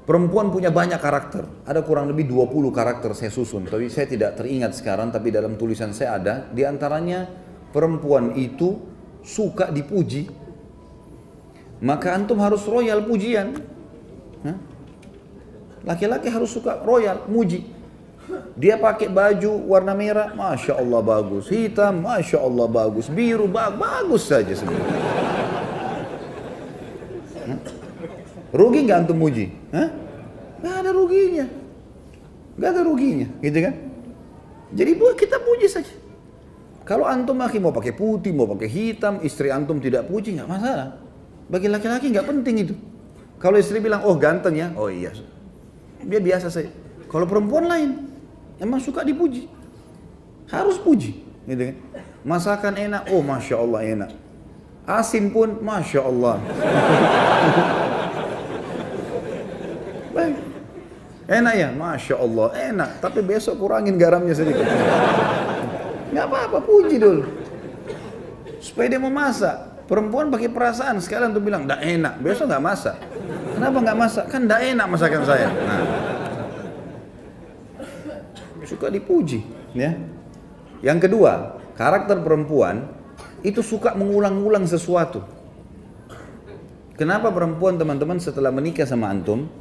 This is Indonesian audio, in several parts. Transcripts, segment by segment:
Perempuan punya banyak karakter, ada kurang lebih 20 karakter saya susun, tapi saya tidak teringat sekarang, tapi dalam tulisan saya ada, di antaranya perempuan itu suka dipuji, maka antum harus royal pujian. Laki-laki harus suka royal, muji. Dia pakai baju warna merah, Masya Allah bagus, hitam, Masya Allah bagus, biru, bagus saja sebenarnya. Rugi nggak antum muji? Nggak ada ruginya, nggak ada ruginya, gitu kan? Jadi kita puji saja. Kalau antum mau pakai putih, mau pakai hitam, istri antum tidak puji nggak masalah. Bagi laki-laki nggak penting itu. Kalau istri bilang, oh ganteng ya, oh iya, dia biasa saja. Kalau perempuan lain, emang suka dipuji, harus puji, gitu kan? Masakan enak, oh Masya Allah enak. Asin pun, Masya Allah. Baik. Enak ya, Masya Allah, enak. Tapi besok kurangin garamnya sedikit. Nggak apa-apa, puji dulu. Supaya dia mau masak. Perempuan pakai perasaan, sekalian tuh bilang, nggak enak, besok nggak masak. Kenapa nggak masak? Kan nggak enak masakan saya. Nah. Suka dipuji, ya. Yang kedua, karakter perempuan itu suka mengulang-ulang sesuatu. Kenapa perempuan teman-teman setelah menikah sama antum,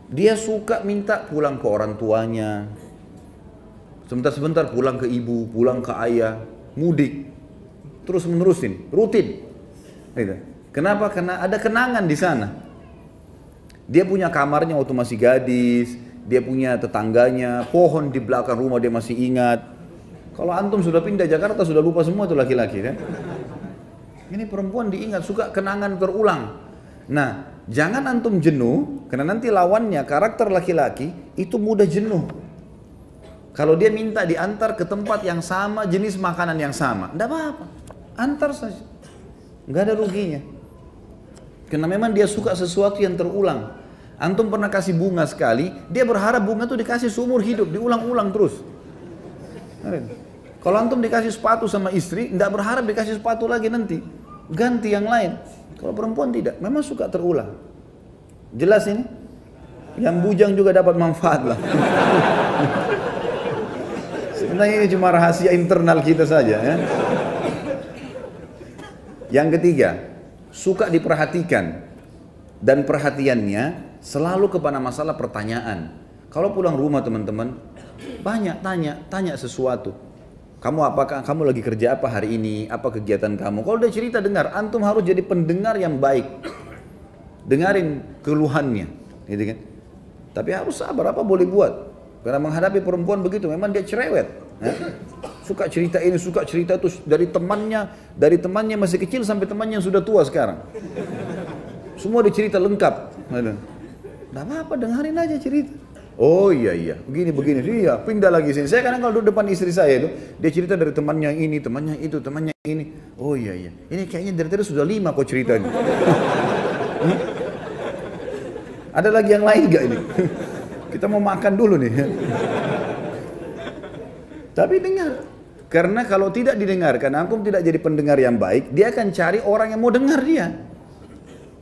dia suka minta pulang ke orang tuanya, sebentar-sebentar pulang ke ibu, pulang ke ayah, mudik, terus menerusin, rutin. Gitu. Kenapa? Karena ada kenangan di sana. Dia punya kamarnya waktu masih gadis, dia punya tetangganya, pohon di belakang rumah dia masih ingat. Kalau antum sudah pindah Jakarta sudah lupa semua tuh laki-laki kan? Ini perempuan diingat, suka kenangan terulang. Nah, jangan antum jenuh, karena nanti lawannya karakter laki-laki itu mudah jenuh. Kalau dia minta diantar ke tempat yang sama, jenis makanan yang sama, enggak apa-apa, antar saja, enggak ada ruginya. Karena memang dia suka sesuatu yang terulang. Antum pernah kasih bunga sekali, dia berharap bunga itu dikasih seumur hidup, diulang-ulang terus. Kalau antum dikasih sepatu sama istri, enggak berharap dikasih sepatu lagi nanti, ganti yang lain. Kalau perempuan tidak, memang suka terulang. Jelas ini? Yang bujang juga dapat manfaat lah. Sebenarnya ini cuma rahasia internal kita saja ya. Yang ketiga, suka diperhatikan. Dan perhatiannya selalu kepada masalah pertanyaan. Kalau pulang rumah teman-teman, banyak tanya sesuatu. Apakah kamu lagi kerja apa hari ini? Apa kegiatan kamu? Kalau dia cerita dengar, antum harus jadi pendengar yang baik. Dengarin keluhannya, gitu kan? Tapi harus sabar, apa boleh buat? Karena menghadapi perempuan begitu, memang dia cerewet. Suka cerita ini, suka cerita itu dari temannya masih kecil sampai temannya yang sudah tua sekarang. Semua dicerita lengkap. Nggak apa-apa, dengerin aja cerita. Oh iya, begini, iya, pindah lagi sini. Saya kadang kalau duduk depan istri saya itu, dia cerita dari temannya ini, temannya itu, temannya ini. Oh iya, ini kayaknya dari tadi sudah 5 kok ceritanya. Ada lagi yang lain gak ini? Kita mau makan dulu nih. Tapi dengar. Karena kalau tidak didengarkan, antum tidak jadi pendengar yang baik, dia akan cari orang yang mau dengar dia.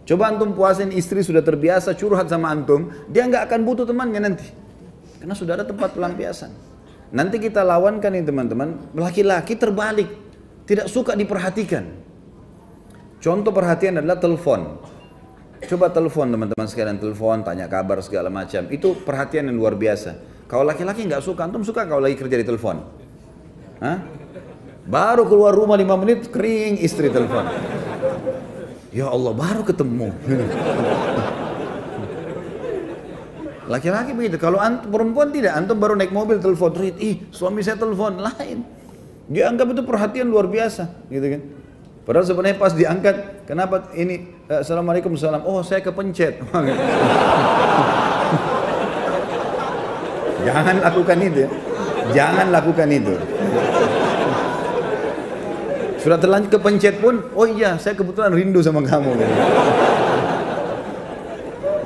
Coba antum puasin istri sudah terbiasa curhat sama antum, dia nggak akan butuh temannya nanti. Karena sudah ada tempat pelampiasan. Nanti kita lawankan ini teman-teman, laki-laki terbalik, tidak suka diperhatikan. Contoh perhatian adalah telepon. Coba telepon teman-teman sekalian, telepon, tanya kabar segala macam. Itu perhatian yang luar biasa. Kalau laki-laki nggak suka, antum suka kalau lagi kerja di telepon? Hah? Baru keluar rumah 5 menit, kering istri telepon. Ya Allah, baru ketemu. Laki-laki begitu. Kalau perempuan tidak, antum baru naik mobil telepon, suami saya telepon, lain. Dia anggap itu perhatian luar biasa, gitu kan? Padahal sebenarnya pas diangkat, kenapa ini? Assalamualaikum, salam. Oh, saya kepencet. Jangan lakukan itu. Jangan lakukan itu. Sudah terlanjur kepencet pun, oh iya, saya kebetulan rindu sama kamu.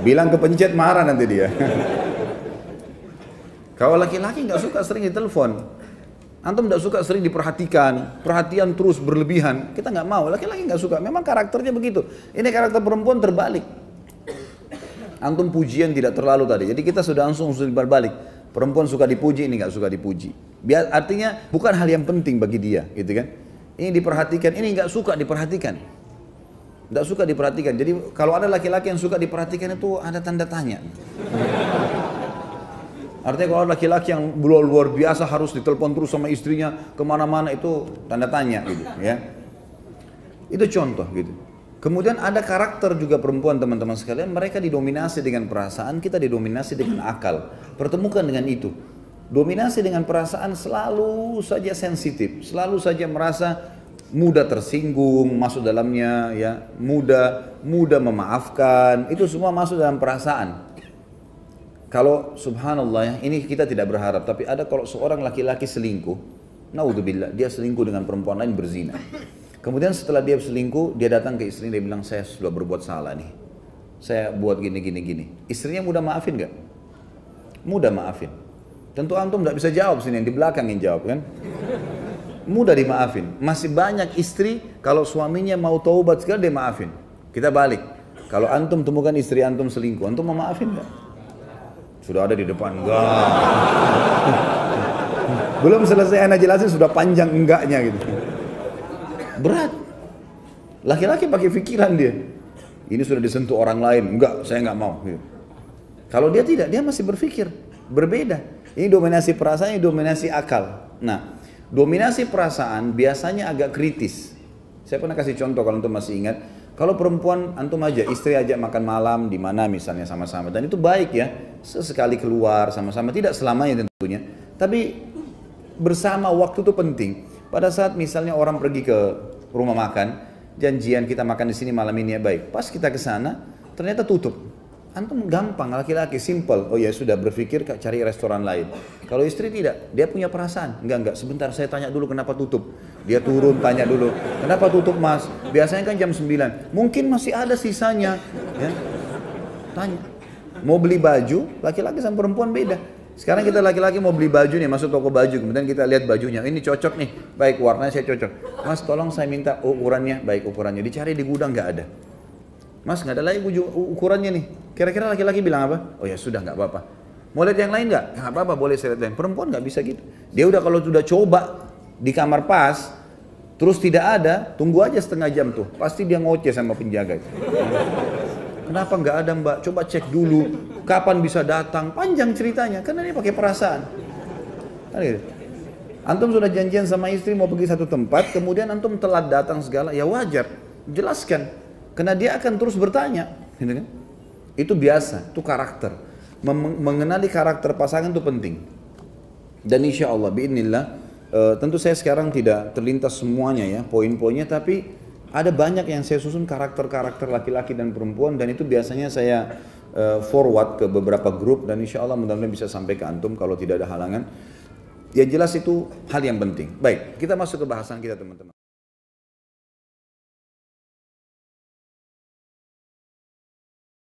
Bilang kepencet marah nanti dia. Kalau laki-laki nggak suka sering ditelepon, antum nggak suka sering diperhatikan, perhatian terus berlebihan, kita nggak mau. Laki-laki nggak suka, memang karakternya begitu. Ini karakter perempuan terbalik. Antum pujian tidak terlalu tadi. Jadi kita sudah langsung berbalik. Perempuan suka dipuji, ini nggak suka dipuji. Artinya bukan hal yang penting bagi dia, gitu kan? Ini diperhatikan, ini nggak suka diperhatikan. Nggak suka diperhatikan. Jadi kalau ada laki-laki yang suka diperhatikan itu ada tanda tanya. Artinya kalau laki-laki yang luar biasa harus ditelepon terus sama istrinya kemana-mana itu tanda tanya, gitu, ya. Itu contoh, gitu. Kemudian ada karakter juga perempuan teman-teman sekalian, mereka didominasi dengan perasaan, kita didominasi dengan akal. Pertemukan dengan itu. Dominasi dengan perasaan selalu saja sensitif, selalu saja merasa mudah tersinggung, masuk dalamnya ya, mudah memaafkan, itu semua masuk dalam perasaan. Kalau subhanallah ya, ini kita tidak berharap, tapi ada kalau seorang laki-laki selingkuh, naudzubillah, dia selingkuh dengan perempuan lain berzina. Kemudian setelah dia selingkuh, dia datang ke istrinya, dia bilang, saya sudah berbuat salah nih. Saya buat gini. Istrinya mudah maafin gak? Mudah maafin. Tentu antum gak bisa jawab sini, yang di belakang yang jawab kan? Mudah dimaafin. Masih banyak istri, kalau suaminya mau taubat sekali, dia maafin. Kita balik. Kalau antum temukan istri antum selingkuh, antum mau maafin gak? Sudah ada di depan, enggak. Belum selesai anak jelasin, sudah panjang enggaknya gitu. Berat. Laki-laki pakai pikiran dia. Ini sudah disentuh orang lain. Enggak, saya enggak mau. Kalau dia tidak, dia masih berpikir. Berbeda. Ini dominasi perasaan, ini dominasi akal. Nah, dominasi perasaan biasanya agak kritis. Saya pernah kasih contoh kalau antum masih ingat. Kalau perempuan antum aja, istri ajak makan malam di mana misalnya sama-sama. Dan itu baik ya. Sesekali keluar sama-sama. Tidak selamanya tentunya. Tapi bersama waktu itu penting. Pada saat misalnya orang pergi ke rumah makan, janjian kita makan di sini malam ini ya baik. Pas kita ke sana, ternyata tutup. Antum gampang, laki-laki simple. Oh ya sudah berpikir cari restoran lain. Kalau istri tidak, dia punya perasaan. Enggak, sebentar saya tanya dulu kenapa tutup. Dia turun tanya dulu, kenapa tutup mas? Biasanya kan jam 9. Mungkin masih ada sisanya. Ya. Tanya. Mau beli baju, laki-laki sama perempuan beda. Sekarang kita laki-laki mau beli baju nih, masuk toko baju, kemudian kita lihat bajunya, ini cocok nih, baik warnanya saya cocok. Mas tolong saya minta ukurannya, baik ukurannya, dicari di gudang nggak ada. Mas nggak ada lagi ukurannya nih, kira-kira laki-laki bilang apa? Oh ya sudah nggak apa-apa. Mau lihat yang lain nggak? Nggak apa-apa, boleh saya lihat yang perempuan nggak bisa gitu. Dia udah kalau sudah coba di kamar pas, terus tidak ada, tunggu aja setengah jam tuh, pasti dia ngoceh sama penjaga itu. Kenapa nggak ada mbak? Coba cek dulu. Kapan bisa datang? Panjang ceritanya. Karena dia pakai perasaan. Antum sudah janjian sama istri mau pergi satu tempat, kemudian antum telat datang segala, ya wajar. Jelaskan. Karena dia akan terus bertanya. Gitu kan? Itu biasa. Itu karakter. Mengenali karakter pasangan itu penting. Dan insya Allah, biidznillah, tentu saya sekarang tidak terlintas semuanya ya, poin-poinnya, tapi ada banyak yang saya susun karakter-karakter laki-laki dan perempuan, dan itu biasanya saya forward ke beberapa grup, dan insya Allah mudah-mudahan bisa sampai ke antum kalau tidak ada halangan. Yang jelas itu hal yang penting. Baik, kita masuk ke bahasan kita teman-teman.